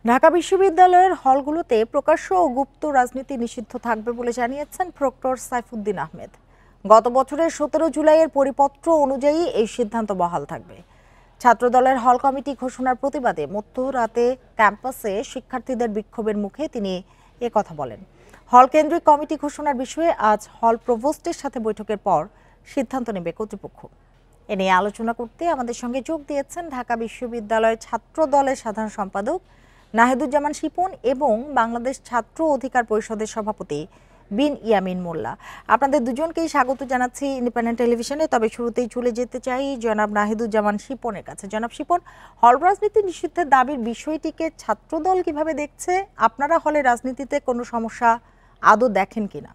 ঢাকা বিশ্ববিদ্যালয়ের হলগুলোতে প্রকাশ্য ও গুপ্ত রাজনীতি নিষিদ্ধ থাকবে বলে জানিয়েছেন প্রক্টর সাইফুদ্দিন আহমেদ। গত বছরের 17 জুলাইয়ের পরিপত্র অনুযায়ী এই সিদ্ধান্ত বহাল থাকবে। ছাত্রদলের হল কমিটি ঘোষণার প্রতিবাদে মধ্যরাতে ক্যাম্পাসে শিক্ষার্থীদের বিক্ষোভের মুখে তিনি কথা বলেন। হল কেন্দ্রিক কমিটি ঘোষণার বিষয়ে আজ হল প্রভোস্টের সাথে বৈঠকের পর সিদ্ধান্ত নেবে কর্তৃপক্ষ। এ নিয়ে আলোচনা করতে আমাদের সঙ্গে যোগ দিয়েছেন ঢাকা বিশ্ববিদ্যালয় ছাত্র দলের সাধারণ সম্পাদক নাহিদুজ্জামান শিপন এবং বাংলাদেশ ছাত্র অধিকার পরিষদের সভাপতি বিন ইয়ামিন মোল্লা। আপনাদের দুজনকেই স্বাগত জানাচ্ছি ইন্ডিপেন্ডেন্ট টেলিভিশনে। তবে শুরুতেই চলে যেতে চাই জনাব নাহিদুজ্জামান শিপনের কাছে। জনাব শিপন, হল রাজনীতি নিষিদ্ধের দাবির বিষয়টিকে ছাত্রদল কিভাবে দেখছে? আপনারা হলে রাজনীতিতে কোনো সমস্যা আদৌ দেখেন কিনা?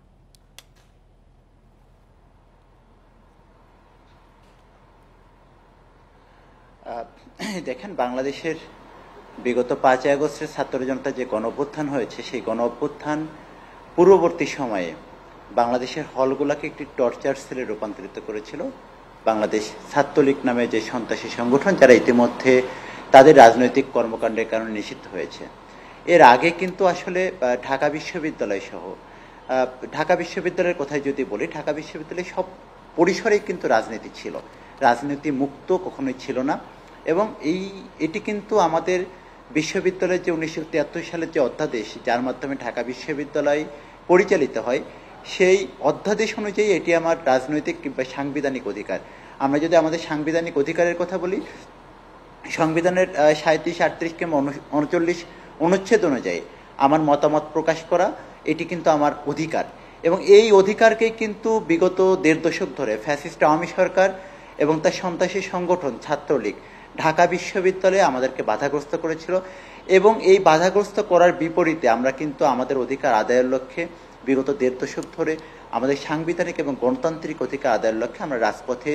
দেখেন, বাংলাদেশের বিগত 5ই আগস্টের ছাত্র জনতা যে গণঅভ্যুত্থান হয়েছে, সেই গণঅভ্যুত্থান পূর্ববর্তী সময়ে বাংলাদেশের হলগুলোকে একটি টর্চার সেলে রূপান্তরিত করেছিল বাংলাদেশ ছাত্রলীগ নামে যে সন্ত্রাসী সংগঠন, যারা ইতিমধ্যে তাদের রাজনৈতিক কর্মকাণ্ডের কারণে নিষিদ্ধ হয়েছে। এর আগে কিন্তু আসলে ঢাকা বিশ্ববিদ্যালয় সহ ঢাকা বিশ্ববিদ্যালয়ের কথাই যদি বলি, ঢাকা বিশ্ববিদ্যালয়ে সব পরিসরেই কিন্তু রাজনীতি ছিল, রাজনীতি মুক্ত কখনোই ছিল না। এবং এটি কিন্তু আমাদের বিশ্ববিদ্যালয়ের যে 1973 সালের যে অধ্যাদেশ, যার মাধ্যমে ঢাকা বিশ্ববিদ্যালয় পরিচালিত হয়, সেই অধ্যাদেশ অনুযায়ী এটি আমার রাজনৈতিক কিংবা সাংবিধানিক অধিকার। আমরা যদি আমাদের সাংবিধানিক অধিকারের কথা বলি, সংবিধানের 37, 38 কিংবা 39 অনুচ্ছেদ অনুযায়ী আমার মতামত প্রকাশ করা, এটি কিন্তু আমার অধিকার। এবং এই অধিকারকেই কিন্তু বিগত 1.5 দশক ধরে ফ্যাসিস্ট আওয়ামী সরকার এবং তার সন্ত্রাসী সংগঠন ছাত্রলীগ ঢাকা বিশ্ববিদ্যালয়ে আমাদেরকে বাধাগ্রস্ত করেছিল। এবং এই বাধাগ্রস্ত করার বিপরীতে আমরা কিন্তু আমাদের অধিকার আদায়ের লক্ষ্যে বিগত 1.5 দশক ধরে আমাদের সাংবিধানিক এবং গণতান্ত্রিক অধিকার আদায়ের লক্ষ্যে আমরা রাজপথে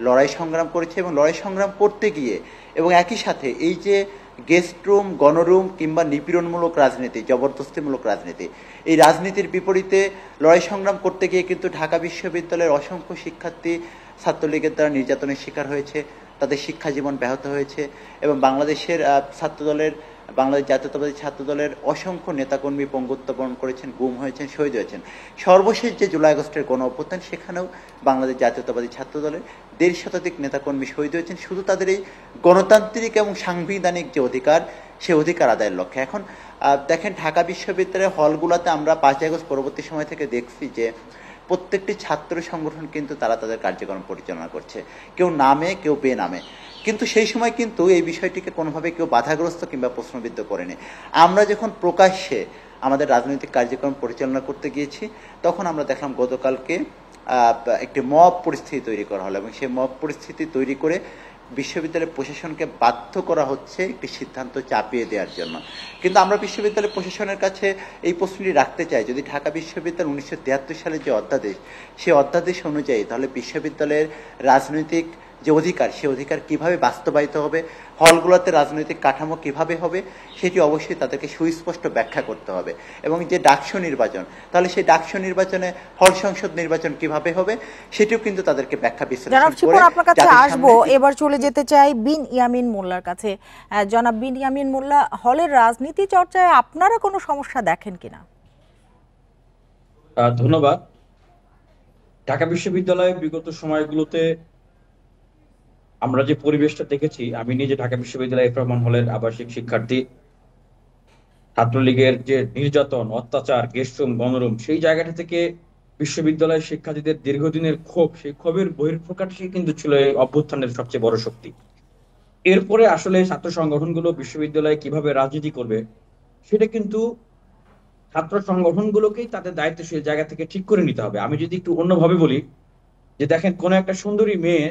লড়াই সংগ্রাম করেছি। এবং লড়াই সংগ্রাম করতে গিয়ে এবং একই সাথে এই যে গেস্ট রুম, গণরুম কিংবা নিপীড়নমূলক রাজনীতি, জবরদস্তিমূলক রাজনীতি, এই রাজনীতির বিপরীতে লড়াই সংগ্রাম করতে গিয়ে কিন্তু ঢাকা বিশ্ববিদ্যালয়ের অসংখ্য শিক্ষার্থী ছাত্রলীগের দ্বারা নির্যাতনের শিকার হয়েছে, তাদের শিক্ষা জীবন ব্যাহত হয়েছে। এবং বাংলাদেশের ছাত্রদলের, বাংলাদেশ জাতীয়তাবাদী ছাত্রদলের অসংখ্য নেতাকর্মী পঙ্গুত্ব বরণ করেছেন, গুম হয়েছেন, শহীদ হয়েছেন। সর্বশেষ যে জুলাই আগস্টের গণ অভ্যুত্থান, সেখানেও বাংলাদেশ জাতীয়তাবাদী ছাত্রদলের 1.5 শতাধিক নেতাকর্মী শহীদ হয়েছেন শুধু তাদের এই গণতান্ত্রিক এবং সাংবিধানিক যে অধিকার, সে অধিকার আদায়ের লক্ষ্যে। এখন দেখেন, ঢাকা বিশ্ববিদ্যালয়ের হলগুলোতে আমরা 5ই আগস্ট পরবর্তী সময় থেকে দেখছি যে প্রত্যেকটি ছাত্র সংগঠন কিন্তু তারা তাদের কার্যক্রম পরিচালনা করছে, কেউ নামে কেউ বেনামে। কিন্তু সেই সময় কিন্তু এই বিষয়টিকে কোনোভাবে কেউ বাধাগ্রস্ত কিংবা প্রশ্নবিদ্ধ করেনি। আমরা যখন প্রকাশ্যে আমাদের রাজনৈতিক কার্যক্রম পরিচালনা করতে গিয়েছি, তখন আমরা দেখলাম গতকালকে একটি মব পরিস্থিতি তৈরি করা হলো এবং সেই মব পরিস্থিতি তৈরি করে বিশ্ববিদ্যালয়ের প্রশাসনকে বাধ্য করা হচ্ছে একটি সিদ্ধান্ত চাপিয়ে দেওয়ার জন্য। কিন্তু আমরা বিশ্ববিদ্যালয় প্রশাসনের কাছে এই প্রশ্নটি রাখতে চাই, যদি ঢাকা বিশ্ববিদ্যালয় 1973 সালের যে অধ্যাদেশ, সেই অধ্যাদেশ অনুযায়ী তাহলে বিশ্ববিদ্যালয়ের রাজনৈতিক যে অধিকার, সে অধিকার কিভাবে বাস্তবায়িত হবে, হলগুলোতে রাজনৈতিক কাঠামো কিভাবে হবে, সেটি অবশ্যই তাদেরকে সুস্পষ্ট ব্যাখ্যা করতে হবে। এবং যে ডাকসু নির্বাচন, তাহলে সেই ডাকসু নির্বাচনে হল সংসদ নির্বাচন কিভাবে হবে, সেটিও কিন্তু তাদেরকে ব্যাখ্যা বিশ্লেষণ করে। আপনার কাছে আসবো, এবার চলে যেতে চাই বিন ইয়ামিন মোল্লার কাছে। জনাব বিন ইয়ামিন মোল্লা, হলের রাজনীতি চর্চায় আপনারা কোনো সমস্যা দেখেন কিনা? ধন্যবাদ। ঢাকা বিশ্ববিদ্যালয়ের বিগত সময়গুলোতে আমরা যে পরিবেশটা দেখেছি, আমি নিজে ঢাকা বিশ্ববিদ্যালয় এফ রহমান হলের আবাসিক শিক্ষার্থী, ছাত্রলীগের যে নির্যাতন, অত্যাচার, গেস্টরুম, গণরুম, সেই জায়গাটা থেকে বিশ্ববিদ্যালয়ের শিক্ষার্থীদের দীর্ঘদিনের ক্ষোভ, সেই ক্ষোভের বহিঃপ্রকাশই কিন্তু ছিল এই অভ্যুত্থানের সবচেয়ে বড় শক্তি। এরপরে আসলে ছাত্র সংগঠনগুলো বিশ্ববিদ্যালয়ে কিভাবে রাজনীতি করবে, সেটা কিন্তু ছাত্র সংগঠনগুলোকেই তাদের দায়িত্বশীল জায়গা থেকে ঠিক করে নিতে হবে। আমি যদি একটু অন্যভাবে বলি, যে দেখেন, কোন একটা সুন্দরী মেয়ে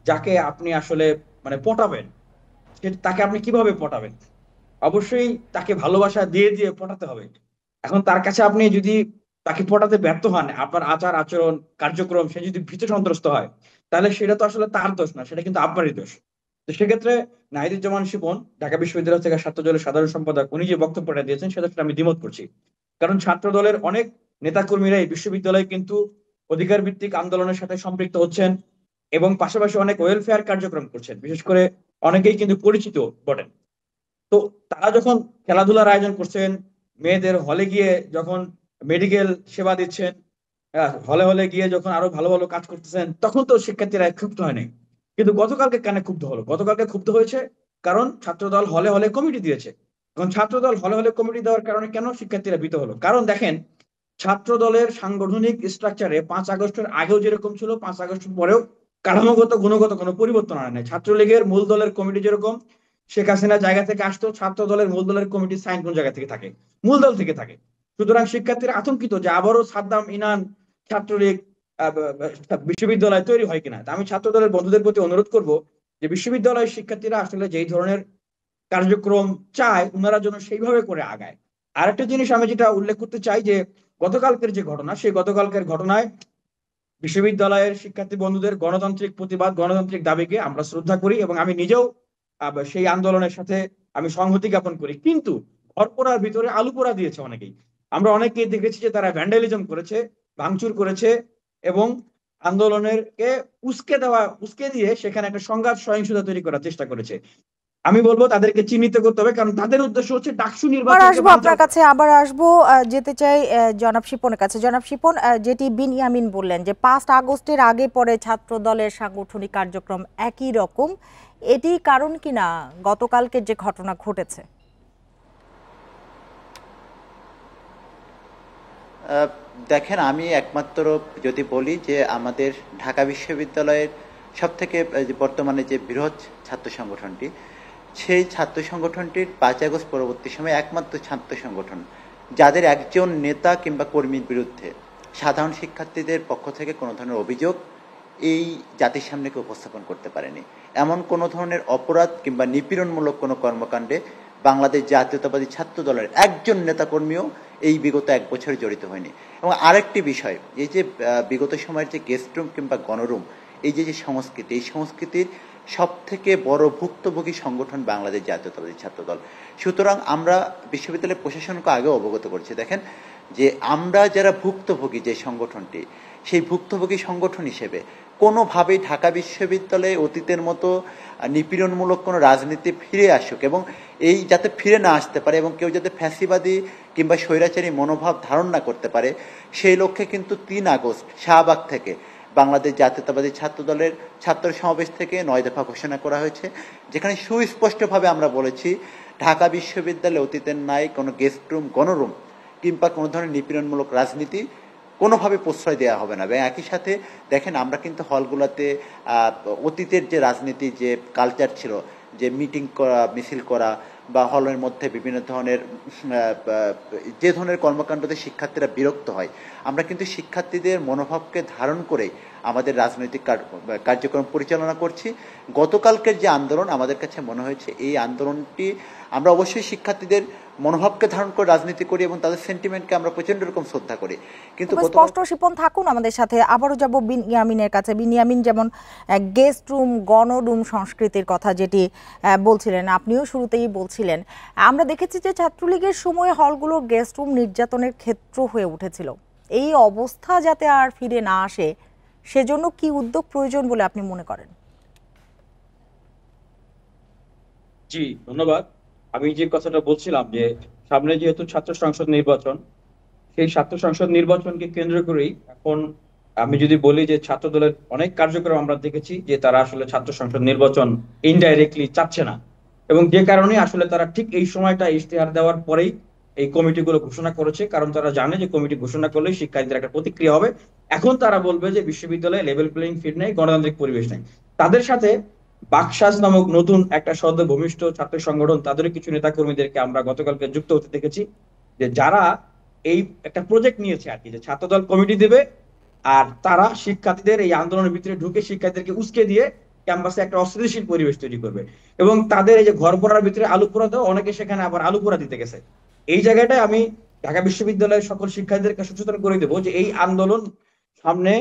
যাকে আপনি আসলে পটাবেন, তাকে আপনি কিভাবে পটাবেন? অবশ্যই তাকে ভালোবাসা দিয়ে দিয়ে পটাতে হবে। এখন তার কাছে আপনি যদি তাকে পটাতে ব্যর্থ হন, আপনার আচার আচরণ কার্যক্রম সে যদি ভীত সন্ত্রস্ত হয়, তাহলে সেটা তো আসলে তার দোষ না, সেটা কিন্তু আপনারই দোষ। তো সেক্ষেত্রে নাহিদুজ্জামান শিপন, ঢাকা বিশ্ববিদ্যালয় থেকে ছাত্র দলের সাধারণ সম্পাদক, উনি যে বক্তব্যটা দিয়েছেন সেটা আমি দ্বিমত করছি। কারণ ছাত্র দলের অনেক নেতাকর্মীরা এই বিশ্ববিদ্যালয়ে কিন্তু অধিকার ভিত্তিক আন্দোলনের সাথে সম্পৃক্ত হচ্ছেন এবং পাশাপাশি অনেক ওয়েলফেয়ার কার্যক্রম করছেন, বিশেষ করে অনেকেই কিন্তু পরিচিত বটেন। তো তারা যখন খেলাধুলার আয়োজন করছেন, মেয়েদের হলে গিয়ে যখন মেডিকেল সেবা দিচ্ছেন, হলে হলে গিয়ে যখন আরো ভালো ভালো কাজ করতেছেন, তখন তো শিক্ষার্থীরা ক্ষুব্ধ হয় নাই। কিন্তু গতকালকে কেন ক্ষুব্ধ হলো? গতকালকে ক্ষুব্ধ হয়েছে কারণ ছাত্রদল হলে হলে কমিটি দিয়েছে। এখন ছাত্রদল হলে হলে কমিটি দেওয়ার কারণে কেন শিক্ষার্থীরা ভীত হলো? কারণ দেখেন, ছাত্র দলের সাংগঠনিক স্ট্রাকচারে 5 আগস্টের আগেও যেরকম ছিল, 5 আগস্টের পরেও কাঠামোগত গুণগত কোনো পরিবর্তন আনে নাই। ছাত্রলীগের মূল দলের কমিটি যেরকম শেখ হাসিনা জায়গা থেকে আসতো, ছাত্র দলের মূল দলের কমিটি সাইন কোন জায়গা থেকে থাকে? মূল দল থেকে থাকে। সুতরাং শিক্ষার্থীরা আতঙ্কিত যে আবারও সাদ্দাম ইনান ছাত্রলীগ বিশ্ববিদ্যালয় তৈরি হয় কিনা। আমি ছাত্র দলের বন্ধুদের প্রতি অনুরোধ করব যে বিশ্ববিদ্যালয়ের শিক্ষার্থীরা আসলে যেই ধরনের কার্যক্রম চায়, ওনারা যেন সেইভাবে করে আগায়। আরেকটা জিনিস আমি যেটা উল্লেখ করতে চাই যে গতকালকের যে ঘটনা, সেই গতকালকের ঘটনায় বিশ্ববিদ্যালয়ের শিক্ষার্থী বন্ধুদের গণতান্ত্রিক প্রতিবাদ, গণতান্ত্রিক দাবিকে আমরা শ্রদ্ধা করি এবং আমি নিজেও সেই আন্দোলনের সাথে আমি সংহতি জ্ঞাপন করি। কিন্তু ঘরপোড়ার ভিতরে আলু পোড়া দিয়েছে অনেকেই। আমরা অনেকেই দেখেছি যে তারা ভ্যান্ডালিজম করেছে, ভাঙচুর করেছে এবং আন্দোলনের কে উস্কে দিয়ে সেখানে একটা সংঘাত সহিংসতা তৈরি করার চেষ্টা করেছে। আমি বলবো তাদেরকে চিহ্নিত করতে হবে, কারণ তাদের উদ্দেশ্য হচ্ছে ডাকসু আবার নির্বাচনকে আসবো বানচাল আপনার কাছে, আবার আসবো। যেতে চাই জনাব শিপনের কাছে। জনাব শিপন, যেটি বিনিয়ামিন বললেন যে 5 আগস্টের আগে পরে ছাত্র দলের সাংগঠনিক কার্যক্রম একই রকম, এটি কারণ কিনা গতকালকের যে ঘটনা ঘটেছে? দেখেন, আমি একমাত্র যদি বলি যে আমাদের ঢাকা বিশ্ববিদ্যালয়ের সব থেকে বর্তমানে যে বৃহৎ ছাত্র সংগঠনটি, সেই ছাত্র সংগঠনটির 5 আগস্ট পরবর্তী সময় একমাত্র ছাত্র সংগঠন যাদের একজন নেতা কিংবা কর্মীর বিরুদ্ধে সাধারণ শিক্ষার্থীদের পক্ষ থেকে কোনো ধরনের অভিযোগ এই জাতির সামনে উপস্থাপন করতে পারেনি। এমন কোনো ধরনের অপরাধ কিংবা নিপীড়নমূলক কোনো কর্মকাণ্ডে বাংলাদেশ জাতীয়তাবাদী ছাত্র দলের একজন নেতাকর্মীও এই বিগত 1 বছরে জড়িত হয়নি। এবং আরেকটি বিষয়, এই যে বিগত সময়ের যে গেস্ট রুম কিংবা গণরুম, এই যে সংস্কৃতি, এই সংস্কৃতির সব থেকে বড় ভুক্তভোগী সংগঠন বাংলাদেশ জাতীয়তাবাদী ছাত্র দল। সুতরাং আমরা বিশ্ববিদ্যালয়ের প্রশাসনকে আগেও অবগত করছি। দেখেন যে আমরা যারা ভুক্তভোগী যে সংগঠনটি, সেই ভুক্তভোগী সংগঠন হিসেবে কোনোভাবেই ঢাকা বিশ্ববিদ্যালয়ে অতীতের মতো নিপীড়নমূলক কোনো রাজনীতি ফিরে আসুক এবং এই যাতে ফিরে না আসতে পারে এবং কেউ যাতে ফ্যাসিবাদী কিংবা স্বৈরাচারী মনোভাব ধারণ না করতে পারে, সেই লক্ষ্যে কিন্তু 3 আগস্ট শাহবাগ থেকে বাংলাদেশ জাতীয়তাবাদী ছাত্র দলের ছাত্র সমাবেশ থেকে 9 দফা ঘোষণা করা হয়েছে, যেখানে সুস্পষ্টভাবে আমরা বলেছি ঢাকা বিশ্ববিদ্যালয়ে অতীতের নাই কোনো গেস্ট রুম, গণরুম কিংবা কোনো ধরনের নিপীড়নমূলক রাজনীতি কোনোভাবে প্রশ্রয় দেওয়া হবে না। এবং একই সাথে দেখেন, আমরা কিন্তু হলগুলোতে অতীতের যে রাজনীতি, যে কালচার ছিল, যে মিটিং করা, মিছিল করা বা হলের মধ্যে বিভিন্ন ধরনের যে ধরনের কর্মকাণ্ডতে শিক্ষার্থীরা বিরক্ত হয়, আমরা কিন্তু শিক্ষার্থীদের মনোভাবকে ধারণ করে আমাদের রাজনৈতিক কার্যক্রম পরিচালনা করছি। গতকালকের যে আন্দোলন, আমাদের কাছে মনে হয়েছে এই আন্দোলনটি আমরা অবশ্যই শিক্ষার্থীদের মনোভাবকে ধারণ করে রাজনীতি করি এবং তাদের সেন্টিমেন্টকে আমরা প্রচন্ড রকম শ্রদ্ধা করি। কিন্তু স্পষ্ট শিপন থাকুন আমাদের সাথে। আবারও যাব বিনিয়ামিনের কাছে। বিনিয়ামিন, যেমন গেস্ট রুম, গণরুম সংস্কৃতির কথা যেটি বলছিলেন, আপনিও শুরুতেই বলছিলেন, আমরা দেখেছি যে ছাত্রলীগের সময় হলগুলো গেস্ট রুম নির্যাতনের ক্ষেত্র হয়ে উঠেছিল। এই অবস্থা যাতে আর ফিরে না আসে, সেজন্য কি উদ্যোগ প্রয়োজন বলে আপনি মনে করেন? জি, ধন্যবাদ। আমি যে কথাটা বলছিলাম যে সামনে যেহেতু ছাত্র সংসদ নির্বাচন, সেই ছাত্র সংসদ নির্বাচনকে কেন্দ্র করেই এখন আমি যদি বলি যে ছাত্র দলের অনেক কার্যক্রম আমরা দেখেছি যে তারা আসলে ছাত্র সংসদ নির্বাচন ইনডাইরেক্টলি চাচ্ছে না, এবং যে কারণে আসলে তারা ঠিক এই সময়টা ইশতেহার দেওয়ার পরেই এই কমিটিগুলো ঘোষণা করেছে, কারণ তারা জানে যে কমিটি ঘোষণা করলে শিক্ষার্থীদের একটা প্রতিক্রিয়া হবে। এখন তারা বলবে যে বিশ্ববিদ্যালয়ে লেভেল প্লেইং ফিল্ড নেই, গণতান্ত্রিক পরিবেশ নেই। তাদের সাথে বাকশাস নামক নতুন একটা সদ্য ভূমিষ্ঠ ছাত্র সংগঠন, তাদেরও কিছু নেতা কর্মীদেরকে আমরা গতকালকে যুক্ত হতে দেখেছি, যে যারা এই একটা প্রজেক্ট নিয়েছে আর কি, যে ছাত্রদল কমিটি দেবে আর তারা শিক্ষার্থীদের এই আন্দোলনের ভিতরে ঢুকে শিক্ষার্থীদেরকে উস্কে দিয়ে ক্যাম্পাসে একটা অস্থিতিশীল পরিবেশ তৈরি করবে। এবং তাদের এই যে ঘর পোড়ার ভিতরে আলু পোড়া দেওয়া, অনেকে সেখানে আবার আলু পোড়া দিতে গেছে। এই জায়গাটায় আমি ঢাকা বিশ্ববিদ্যালয়ের সকল শিক্ষার্থীদেরকে সচেতন করে দেবো যে এই আন্দোলন সামনে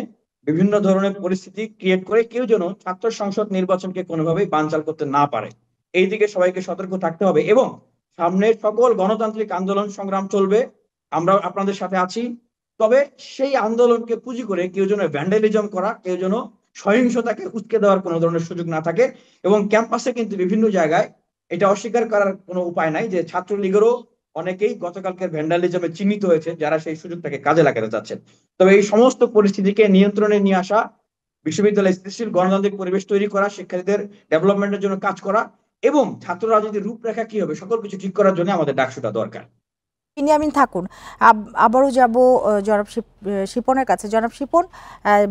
বিভিন্ন ধরনের পরিস্থিতি ক্রিয়েট করে কেউ যেন ছাত্র সংসদ নির্বাচনকে কোনোভাবেই বানচাল করতে না পারে, এই দিকে সবাইকে সতর্ক থাকতে হবে। এবং সামনে সকল গণতান্ত্রিক আন্দোলন সংগ্রাম চলবে, আমরা আপনাদের সাথে আছি। তবে সেই আন্দোলনকে পুঁজি করে কেউ যেন ভ্যান্ডালিজম করা, কেউ যেন সহিংসতাকে উস্কে দেওয়ার কোনো ধরনের সুযোগ না থাকে। এবং ক্যাম্পাসে কিন্তু বিভিন্ন জায়গায় এটা অস্বীকার করার কোনো উপায় নাই যে ছাত্রলীগেরও অনেকেই গতকালকের ভ্যান্ডালিজমে চিহ্নিত হয়েছে, যারা সেই সুযোগটাকে কাজে লাগাতে চাচ্ছেন। তবে এই সমস্ত পরিস্থিতিকে নিয়ন্ত্রণে নিয়ে আসা, বিশ্ববিদ্যালয়ে স্থিতিশীল গণতান্ত্রিক পরিবেশ তৈরি করা, শিক্ষার্থীদের ডেভেলপমেন্টের জন্য কাজ করা এবং ছাত্র রাজনীতির রূপরেখা কি হবে সকল কিছু ঠিক করার জন্য আমাদের ডাকসুটা দরকার। বিনিয়ামিন থাকুন। আবারও যাব জনাব শিপনের কাছে। জনাব শিপন,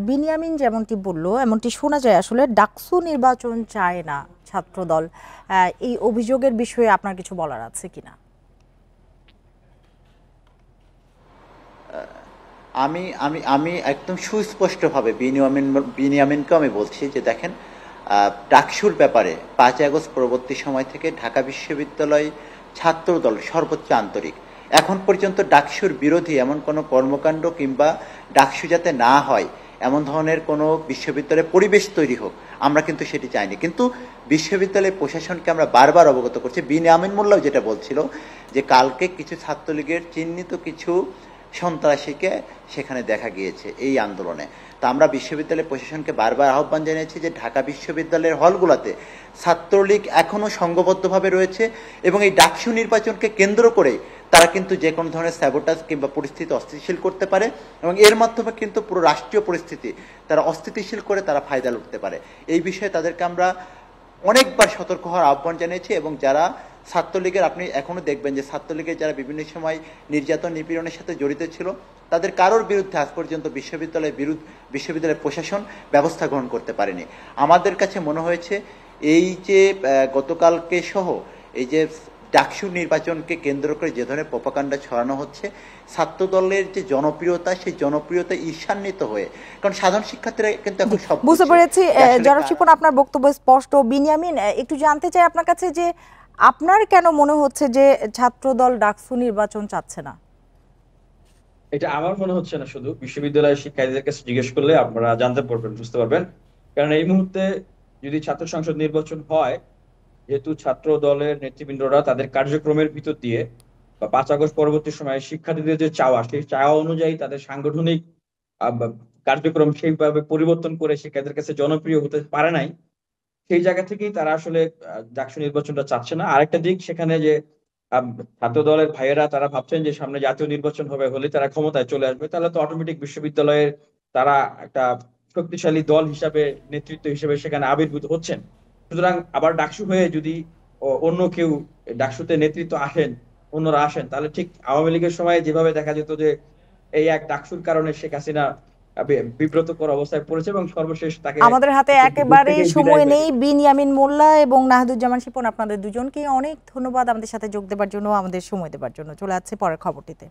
বিনিয়ামিন যেমনটি বলল, এমনটি শোনা যায় আসলে ডাকসু নির্বাচন চায় না ছাত্রদল। এই অভিযোগের বিষয়ে আপনার কিছু বলার আছে কিনা? আমি আমি আমি একদম সুস্পষ্টভাবে বিনিয়ামিনকে আমি বলছি যে দেখেন, ডাকসুর ব্যাপারে 5 আগস্ট পরবর্তী সময় থেকে ঢাকা বিশ্ববিদ্যালয় ছাত্রদল সর্বোচ্চ আন্তরিক। এখন পর্যন্ত ডাকসুর বিরোধী এমন কোনো কর্মকাণ্ড কিংবা ডাকসু যাতে না হয় এমন ধরনের কোনো বিশ্ববিদ্যালয়ের পরিবেশ তৈরি হোক আমরা কিন্তু সেটি চাইনি। কিন্তু বিশ্ববিদ্যালয়ের প্রশাসনকে আমরা বারবার অবগত করছি। বিনিয়ামিন মোল্লাও যেটা বলছিল যে কালকে কিছু ছাত্রলীগের চিহ্নিত কিছু সন্ত্রাসীকে সেখানে দেখা গিয়েছে এই আন্দোলনে। তা আমরা বিশ্ববিদ্যালয় প্রশাসনকে বারবার আহ্বান জানিয়েছি যে ঢাকা বিশ্ববিদ্যালয়ের হলগুলোতে ছাত্রলীগ এখনো সংঘবদ্ধভাবে রয়েছে এবং এই ডাকসু নির্বাচনকে কেন্দ্র করে তারা কিন্তু যে কোনো ধরনের স্যাবোটাজ কিংবা পরিস্থিতি অস্থিতিশীল করতে পারে এবং এর মাধ্যমে কিন্তু পুরো রাষ্ট্রীয় পরিস্থিতি তারা অস্থিতিশীল করে তারা ফায়দা লুটতে পারে। এই বিষয়ে তাদেরকে আমরা অনেকবার সতর্ক হওয়ার আহ্বান জানিয়েছি এবং যারা ছাত্রলীগের, আপনি এখনো দেখবেন যে ছাত্রলীগের যারা বিভিন্ন সময় নির্যাতন নিপীড়নের সাথে জড়িত ছিল তাদের কারোর বিরুদ্ধে আজ পর্যন্ত বিশ্ববিদ্যালয়ের প্রশাসন ব্যবস্থা গ্রহণ করতে পারেনি। আমাদের কাছে মনে হয়েছে এই যে গতকালকে সহ এই যে ডাকসু নির্বাচনকে কেন্দ্র করে যে ধরনের প্রপাগান্ডা ছড়ানো হচ্ছে, ছাত্রদলের যে জনপ্রিয়তা সেই জনপ্রিয়তা ঈর্ষান্বিত হয়ে, কারণ সাধারণ শিক্ষার্থীরা কিন্তু এখন সব বুঝতে পেরেছি। জনাব শিপন, আপনার বক্তব্য স্পষ্ট। বিনিয়ামিন, একটু জানতে চাই আপনার কাছে যে আপনার কেন মনে হচ্ছে যে ছাত্রদল ডাকসু নির্বাচন চাচ্ছে না? এটা আমার মনে হচ্ছে না, শুধু বিশ্ববিদ্যালয়ের শিক্ষার্থীদের কাছে জিজ্ঞেস করলে আপনারা জানতে পারবেন, বুঝতে পারবেন। কারণ এই মুহূর্তে যদি ছাত্র সংসদ নির্বাচন হয়, যেহেতু ছাত্র দলের নেতৃবৃন্দরা তাদের কার্যক্রমের ভিতর দিয়ে বা 5 আগস্ট পরবর্তী সময়ে শিক্ষার্থীদের যে চাওয়া, সেই চাওয়া অনুযায়ী তাদের সাংগঠনিক কার্যক্রম সেইভাবে পরিবর্তন করে শিক্ষার্থীদের কাছে জনপ্রিয় হতে পারে নাই, সেই জায়গা থেকেই তারা আসলে ডাকসু নির্বাচনটা চাচ্ছে না। আরেকটা দিক, সেখানে যে ছাত্র দলের ভাইয়েরা তারা ভাবছেন যে সামনে জাতীয় নির্বাচন হবে, হলে তারা ক্ষমতায় চলে আসবে, তাহলে তো অটোমেটিক বিশ্ববিদ্যালয়ের তারা একটা শক্তিশালী দল হিসাবে, নেতৃত্ব হিসেবে সেখানে আবির্ভূত হচ্ছেন। সুতরাং আবার ডাকসু হয়ে যদি অন্য কেউ ডাকসুতে নেতৃত্ব আসেন, অন্যরা আসেন, তাহলে ঠিক আওয়ামী লীগের সময় যেভাবে দেখা যেত যে এই এক ডাকসুর কারণে শেখ হাসিনা বিব্রতকর অবস্থায় পড়েছে এবং সর্বশেষ তাকে আমাদের হাতে একেবারে সময় নেই। বিনিয়ামিন মোল্লা এবং নাহিদুজ্জামান শিপন, আপনাদের দুজনকে অনেক ধন্যবাদ আমাদের সাথে যোগ দেবার জন্য, আমাদের সময় দেবার জন্য। চলে যাচ্ছে পরের খবরটিতে।